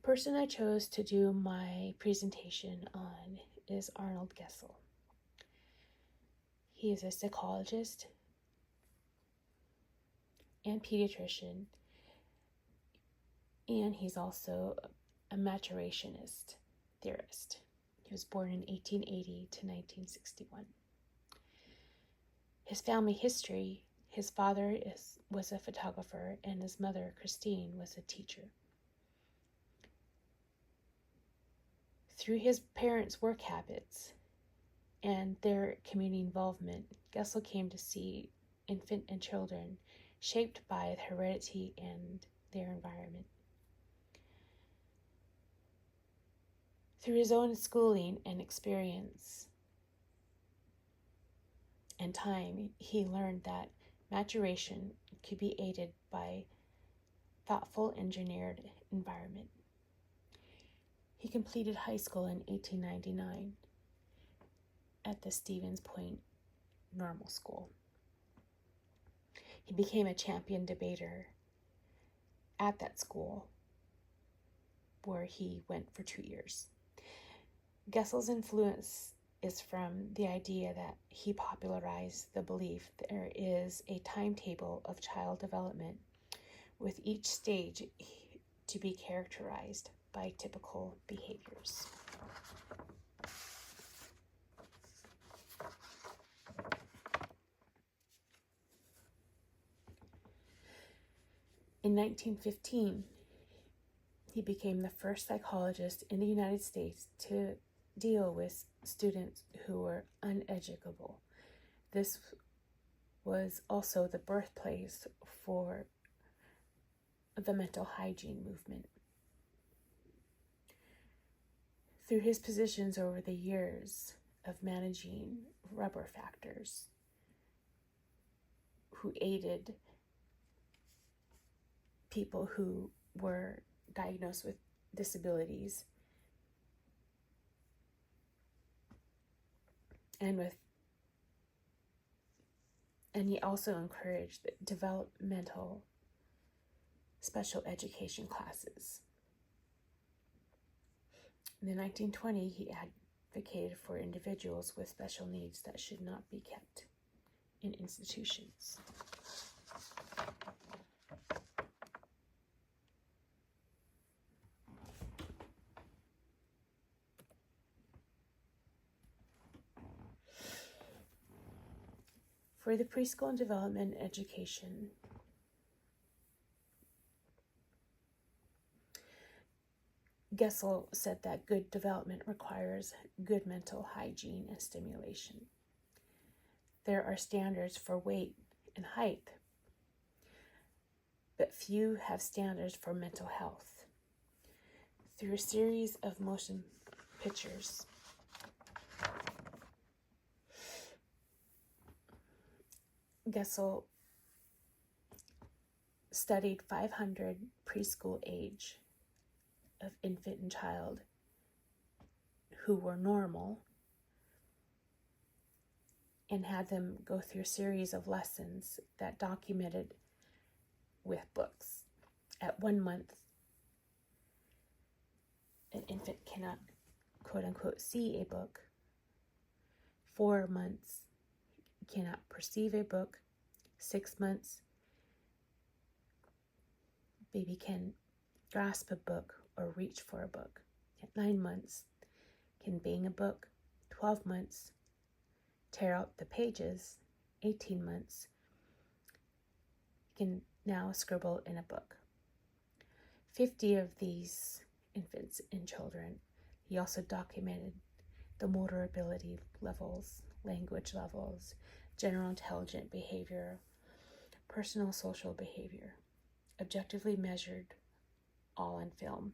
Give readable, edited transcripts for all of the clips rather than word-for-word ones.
person I chose to do my presentation on is Arnold Gesell. He is a psychologist and pediatrician, and he's also a maturationist theorist. He was born in 1880 to 1961. His family history: his father was a photographer, and his mother, Christine, was a teacher. Through his parents' work habits and their community involvement, Gesell came to see infant and children shaped by heredity and their environment. Through his own schooling and experience and time, he learned that maturation could be aided by thoughtful, engineered environment. He completed high school in 1899 at the Stevens Point Normal School. He became a champion debater at that school, where he went for 2 years. Gesell's influence is from the idea that he popularized the belief there is a timetable of child development, with each stage to be characterized by typical behaviors. In 1915, he became the first psychologist in the United States to deal with students who were uneducable. This was also the birthplace for the mental hygiene movement. Through his positions over the years of managing rubber factors, who aided people who were diagnosed with disabilities and he also encouraged developmental special education classes. In the 1920s, he advocated for individuals with special needs that should not be kept in institutions. For the preschool and development education, Gesell said that good development requires good mental hygiene and stimulation. There are standards for weight and height, but few have standards for mental health. Through a series of motion pictures, Gesell studied 500 preschool age of infant and child who were normal and had them go through a series of lessons that documented with books. At 1 month, an infant cannot, quote unquote, see a book. 4 months, cannot perceive a book. 6 months, baby can grasp a book or reach for a book. At 9 months, can bang a book. 12 months, tear out the pages. 18 months, can now scribble in a book. 50 of these infants and children, he also documented the motor ability levels, language levels, general intelligent behavior, personal social behavior, objectively measured, all on film.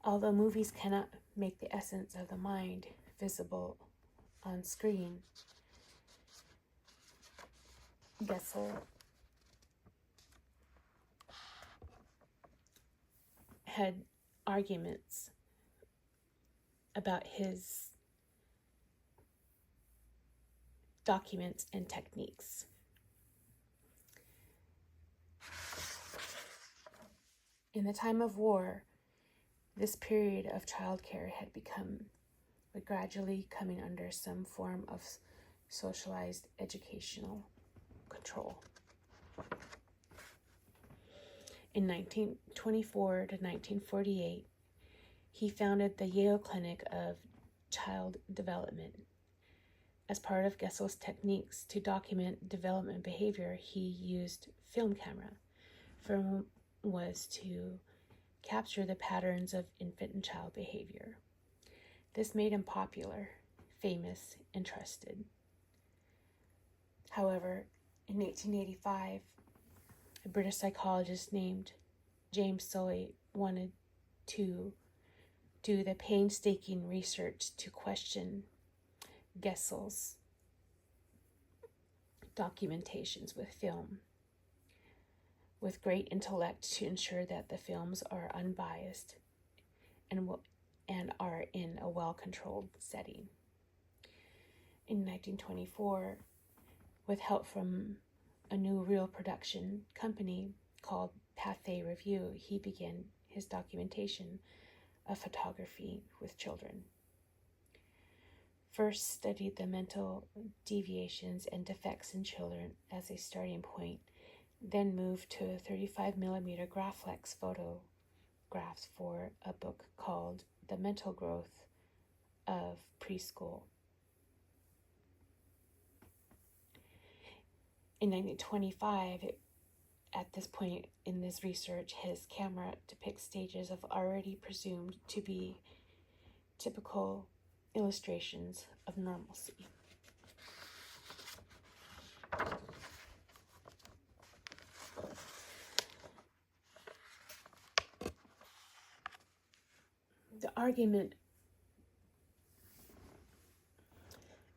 Although movies cannot make the essence of the mind visible on screen, Gesell had arguments about his documents, and techniques. In the time of war, this period of childcare had gradually coming under some form of socialized educational control. In 1924 to 1948, he founded the Yale Clinic of Child Development. As part of Gesell's techniques to document development behavior, he used film camera. Film was to capture the patterns of infant and child behavior. This made him popular, famous, and trusted. However, in 1885, a British psychologist named James Sully wanted to do the painstaking research to question Gesell's documentations with film, with great intellect to ensure that the films are unbiased and are in a well-controlled setting. In 1924, with help from a new reel production company called Pathé Review, he began his documentation of photography with children. First studied the mental deviations and defects in children as a starting point, then moved to 35mm Graflex photographs for a book called The Mental Growth of Preschool. In 1925, at this point in this research, his camera depicts stages of already presumed to be typical illustrations of normalcy. The argument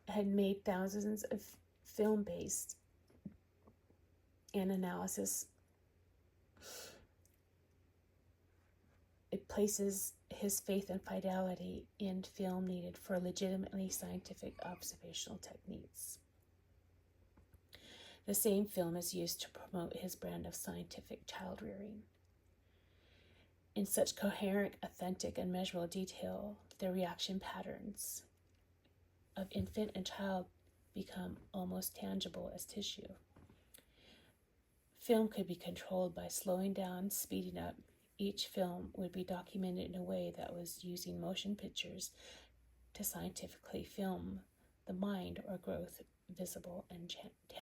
had made thousands of film-based and analysis. It places his faith and fidelity in film needed for legitimately scientific observational techniques. The same film is used to promote his brand of scientific child rearing. In such coherent, authentic, and measurable detail, the reaction patterns of infant and child become almost tangible as tissue. Film could be controlled by slowing down, speeding up. Each film would be documented in a way that was using motion pictures to scientifically film the mind or growth, visible and